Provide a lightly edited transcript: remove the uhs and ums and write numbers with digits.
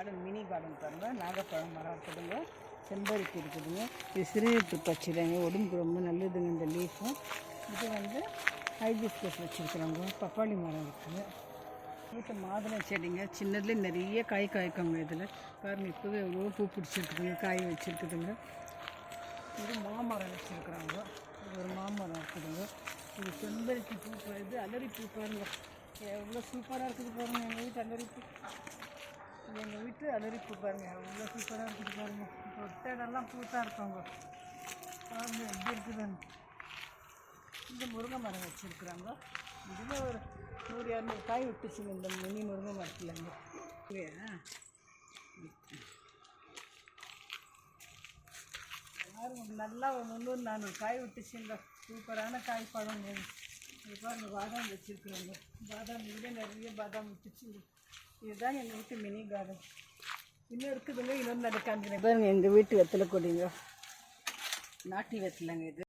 Garden mini garden பாருங்கள். நாகப்பழம் மரம் இருக்குதுங்க, செம்பருத்தி இருக்குதுங்க. இது சிறுநீட்டு பச்சிலைங்க, உடம்புக்கு ரொம்ப நல்லதுங்க இந்த லீஃபும். இது வந்து ஹைபிஸ்கஸ் வச்சுருக்குறாங்க. பப்பாளி மரம் இருக்குது. வீட்டு மாதுளை செடிங்க, சின்னதுலேயே நிறைய காய் காய்க்குங்க. இதில் பாருங்கள், இப்போவே எவ்வளோ பூ பிடிச்சிருக்குதுங்க, காய் வச்சுருக்குதுங்க. இது மாமரம் வச்சுருக்குறாங்க. இது ஒரு மாமரம் இருக்குதுங்க. இது செம்பருத்தி பூ, இது அலரிப்பூ பாருங்க, எவ்வளோ சூப்பராக இருக்குது பாருங்கள். எங்கள் வீட்டு அலரிப்பூ, எங்கள் வீட்டு அலரிப்பூ பாருங்கள், எவ்வளோ சூப்பராக இருக்குது பாருங்கள். இப்போ ஒட்டடெல்லாம் பூத்தாக இருக்காங்க பாருங்கள் எப்படி இருக்குதுன்னு. இந்த முருங்கை மரம் வச்சுருக்குறாங்க. இதில் ஒரு 100-200 காய் விட்டுச்சுங்க இந்த மினி முருங்கை மரத்துலேருந்து. நல்லா ஒரு 300-400 காய் விட்டுச்சுங்க. சூப்பரான காய் பழம். இது பாருங்க, பாதாம் வச்சுருக்குறாங்க. பாதாம் இதில் நிறைய பாதாம் விட்டுச்சுங்க. இதுதான் எங்கள் வீட்டு மினி கார்டன். இன்னும் இருக்குதுங்க, இன்னொன்று நடக்காந்துங்க பாருங்க. எங்கள் வீட்டு வெத்தலை கொடிங்க, நாட்டி வெத்தலைங்க இது.